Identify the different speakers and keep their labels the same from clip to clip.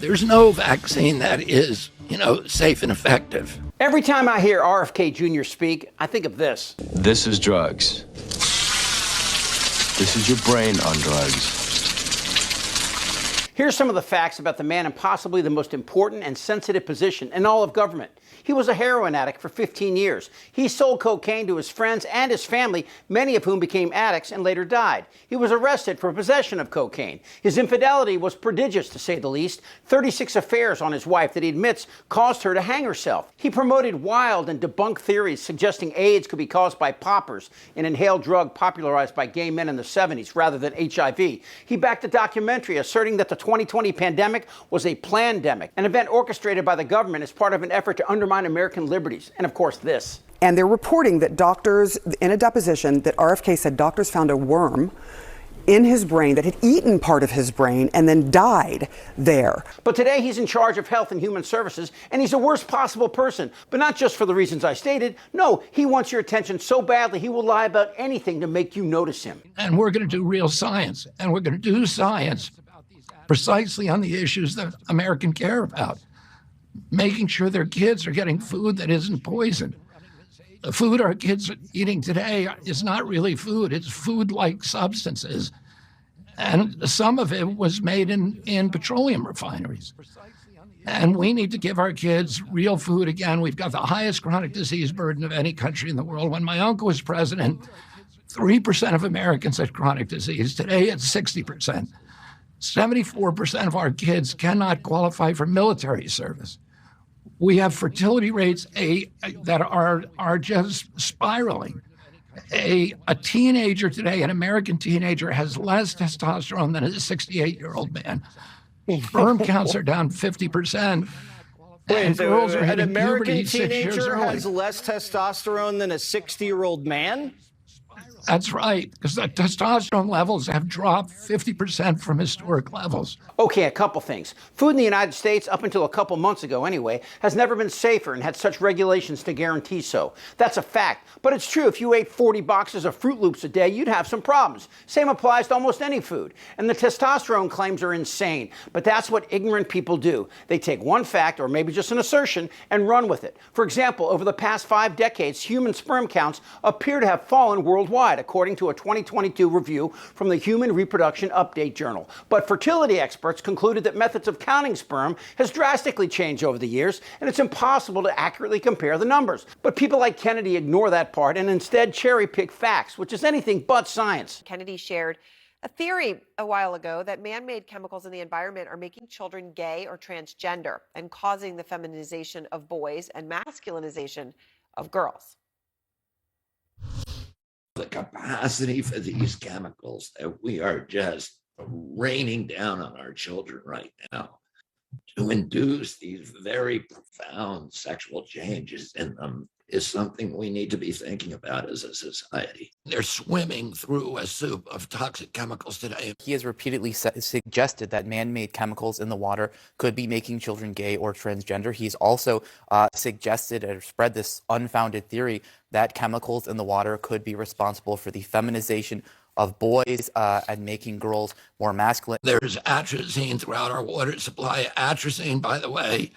Speaker 1: There's no vaccine that is, safe and effective.
Speaker 2: Every time I hear RFK Jr. speak, I think of this.
Speaker 3: This is drugs. This is your brain on drugs.
Speaker 2: Here's some of the facts about the man in possibly the most important and sensitive position in all of government. He was a heroin addict for 15 years. He sold cocaine to his friends and his family, many of whom became addicts and later died. He was arrested for possession of cocaine. His infidelity was prodigious, to say the least. 36 affairs on his wife that he admits caused her to hang herself. He promoted wild and debunked theories suggesting AIDS could be caused by poppers, an inhaled drug popularized by gay men in the 70s rather than HIV. He backed a documentary asserting that the 2020 pandemic was a plandemic, an event orchestrated by the government as part of an effort to undermine American liberties. And of course, this.
Speaker 4: And they're reporting that doctors, in a deposition, that RFK said doctors found a worm in his brain that had eaten part of his brain and then died there.
Speaker 2: But today he's in charge of Health and Human Services, and he's the worst possible person. But not just for the reasons I stated. No, he wants your attention so badly he will lie about anything to make you notice him.
Speaker 1: And we're going to do real science, and we're going to do science precisely on the issues that Americans care about. Making sure their kids are getting food that isn't poisoned. The food our kids are eating today is not really food. It's food-like substances. And some of it was made in petroleum refineries. And we need to give our kids real food again. We've got the highest chronic disease burden of any country in the world. When my uncle was president, 3% of Americans had chronic disease. Today, it's 60%. 74% of our kids cannot qualify for military service. We have fertility rates that are just spiraling. A teenager today, an American teenager, has less testosterone than a 68-year-old man. Sperm counts are down 50%.
Speaker 5: Wait, so
Speaker 1: girls are
Speaker 5: an
Speaker 1: hitting
Speaker 5: American
Speaker 1: puberty 6 years
Speaker 5: teenager
Speaker 1: early.
Speaker 5: has less testosterone than a 60-year-old man?
Speaker 1: That's right, because the testosterone levels have dropped 50% from historic levels.
Speaker 2: Okay, a couple things. Food in the United States, up until a couple months ago anyway, has never been safer and had such regulations to guarantee so. That's a fact. But it's true, if you ate 40 boxes of Fruit Loops a day, you'd have some problems. Same applies to almost any food. And the testosterone claims are insane. But that's what ignorant people do. They take one fact, or maybe just an assertion, and run with it. For example, over the past 5 decades, human sperm counts appear to have fallen worldwide, according to a 2022 review from the Human Reproduction Update Journal. But fertility experts concluded that methods of counting sperm has drastically changed over the years, and it's impossible to accurately compare the numbers. But people like Kennedy ignore that part and instead cherry-pick facts, which is anything but science.
Speaker 6: Kennedy shared a theory a while ago that man-made chemicals in the environment are making children gay or transgender and causing the feminization of boys and masculinization of girls.
Speaker 1: The capacity for these chemicals that we are just raining down on our children right now to induce these very profound sexual changes in them is something we need to be thinking about as a society. They're swimming through a soup of toxic chemicals today.
Speaker 7: He has repeatedly suggested that man-made chemicals in the water could be making children gay or transgender. He's also suggested or spread this unfounded theory that chemicals in the water could be responsible for the feminization of boys and making girls more masculine.
Speaker 1: There's atrazine throughout our water supply. Atrazine, by the way,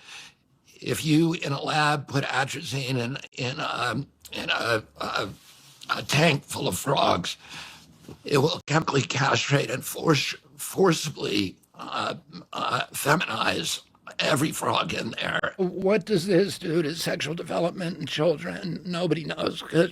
Speaker 1: if you in a lab put atrazine in a tank full of frogs, it will chemically castrate and forcibly feminize every frog in there. What does this do to sexual development in children? Nobody knows, because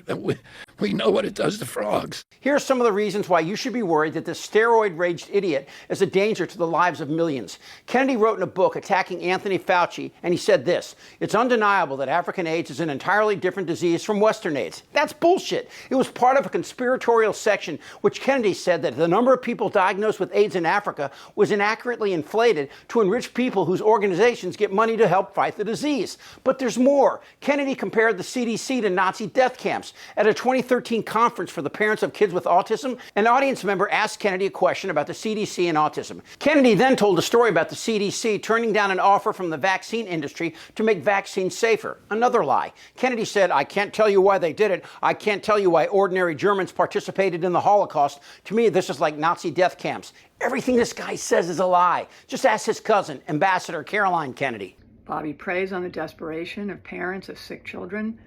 Speaker 1: we know what it does to frogs.
Speaker 2: Here are some of the reasons why you should be worried that this steroid-raged idiot is a danger to the lives of millions. Kennedy wrote in a book attacking Anthony Fauci, and he said this: "It's undeniable that African AIDS is an entirely different disease from Western AIDS." That's bullshit. It was part of a conspiratorial section which Kennedy said that the number of people diagnosed with AIDS in Africa was inaccurately inflated to enrich people whose organizations get money to help fight the disease. But there's more. Kennedy compared the CDC to Nazi death camps. At a 2013 2013 conference for the parents of kids with autism, an audience member asked Kennedy a question about the CDC and autism. Kennedy then told a story about the CDC turning down an offer from the vaccine industry to make vaccines safer. Another lie. Kennedy said, "I can't tell you why they did it. I can't tell you why ordinary Germans participated in the Holocaust. To me, this is like Nazi death camps." Everything this guy says is a lie. Just ask his cousin, Ambassador Caroline Kennedy.
Speaker 8: Bobby preys on the desperation of parents of sick children,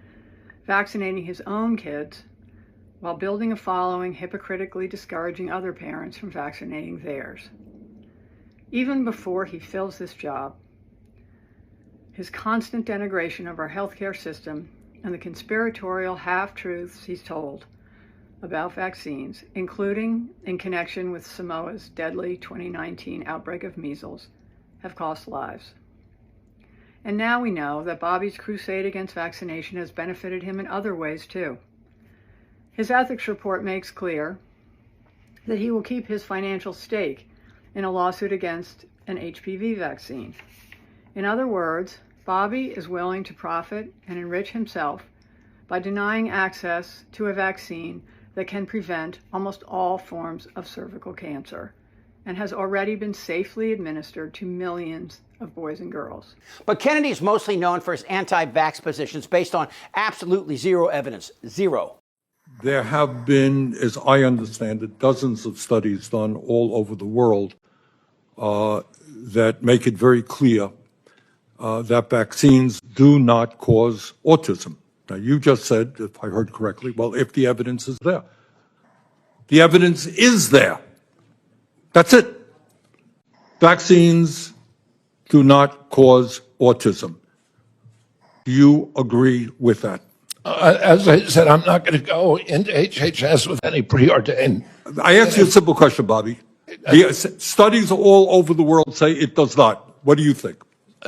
Speaker 8: vaccinating his own kids while building a following hypocritically discouraging other parents from vaccinating theirs. Even before he fills this job, his constant denigration of our healthcare system and the conspiratorial half-truths he's told about vaccines, including in connection with Samoa's deadly 2019 outbreak of measles, have cost lives. And now we know that Bobby's crusade against vaccination has benefited him in other ways too. His ethics report makes clear that he will keep his financial stake in a lawsuit against an HPV vaccine. In other words, Bobby is willing to profit and enrich himself by denying access to a vaccine that can prevent almost all forms of cervical cancer and has already been safely administered to millions of boys and girls.
Speaker 2: But Kennedy is mostly known for his anti-vax positions based on absolutely zero evidence. Zero.
Speaker 9: There have been, as I understand it, dozens of studies done all over the world that make it very clear that vaccines do not cause autism. Now, you just said, if I heard correctly, well, if the evidence is there. The evidence is there. That's it. Vaccines do not cause autism. Do you agree with that?
Speaker 1: As I said, I'm not going to go into HHS with any preordained.
Speaker 9: I asked you a simple question, Bobby. The studies all over the world say it does not. What do you think?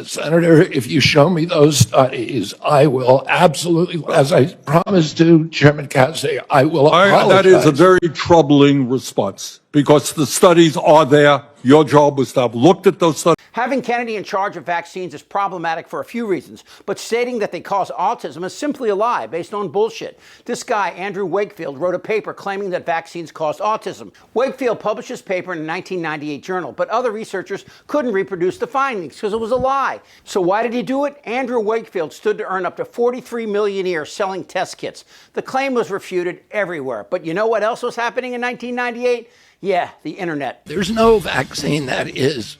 Speaker 1: Senator, if you show me those studies, I will absolutely, as I promised to Chairman Cassidy, I will apologize.
Speaker 9: That is a very troubling response because the studies are there. Your job was to have looked at those studies.
Speaker 2: Having Kennedy in charge of vaccines is problematic for a few reasons, but stating that they cause autism is simply a lie based on bullshit. This guy, Andrew Wakefield, wrote a paper claiming that vaccines cause autism. Wakefield published his paper in a 1998 journal, but other researchers couldn't reproduce the findings because it was a lie. So why did he do it? Andrew Wakefield stood to earn up to $43 million a year selling test kits. The claim was refuted everywhere. But you know what else was happening in 1998? Yeah, the internet.
Speaker 1: There's no vaccine that is,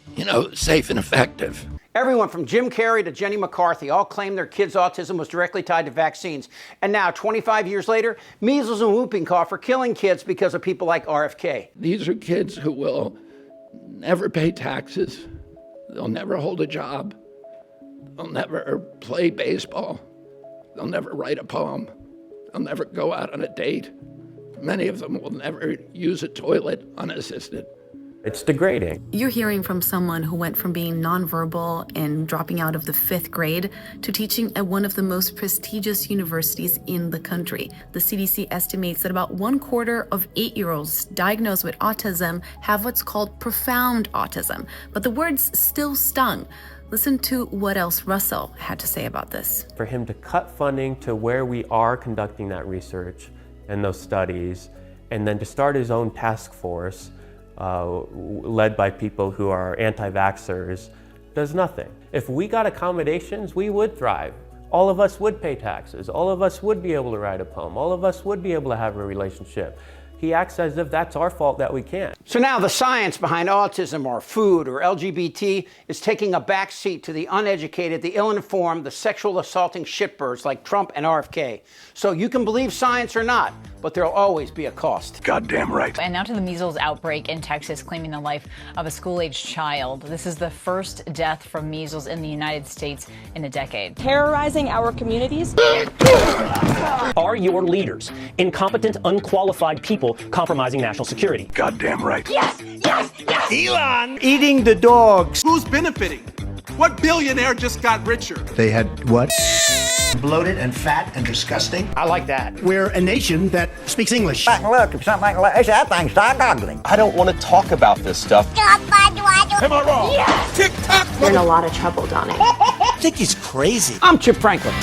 Speaker 1: safe and effective.
Speaker 2: Everyone from Jim Carrey to Jenny McCarthy all claimed their kids' autism was directly tied to vaccines. And now, 25 years later, measles and whooping cough are killing kids because of people like RFK.
Speaker 1: These are kids who will never pay taxes. They'll never hold a job. They'll never play baseball. They'll never write a poem. They'll never go out on a date. Many of them will never use a toilet unassisted.
Speaker 10: It's degrading.
Speaker 11: You're hearing from someone who went from being nonverbal and dropping out of the 5th grade to teaching at one of the most prestigious universities in the country. The CDC estimates that about 1/4 of 8-year-olds diagnosed with autism have what's called profound autism, but the words still stung. Listen to what else Russell had to say about this.
Speaker 10: For him to cut funding to where we are conducting that research and those studies, and then to start his own task force led by people who are anti-vaxxers, does nothing. If we got accommodations, we would thrive. All of us would pay taxes. All of us would be able to write a poem. All of us would be able to have a relationship. He acts as if that's our fault that we can't.
Speaker 2: So now the science behind autism or food or LGBT is taking a back seat to the uneducated, the ill-informed, the sexual assaulting shitbirds like Trump and RFK. So you can believe science or not, but there'll always be a cost.
Speaker 1: Goddamn right.
Speaker 12: And now to the measles outbreak in Texas, claiming the life of a school-aged child. This is the first death from measles in the United States in a decade.
Speaker 13: Terrorizing our communities.
Speaker 14: Are your leaders incompetent, unqualified people compromising national security?
Speaker 1: Goddamn right.
Speaker 13: Yes, yes, yes.
Speaker 5: Elon eating the dogs.
Speaker 15: Who's benefiting? What billionaire just got richer?
Speaker 16: They had what? Bloated and fat and disgusting.
Speaker 5: I like that.
Speaker 16: We're a nation that speaks English.
Speaker 17: Back and look, if something like this, that thing's start goggling.
Speaker 3: I don't want to talk about this stuff.
Speaker 15: Am I wrong?
Speaker 13: Yes.
Speaker 15: Tick-tock.
Speaker 13: You're in a lot of trouble, Donnie.
Speaker 17: I think he's crazy.
Speaker 2: I'm Chip Franklin.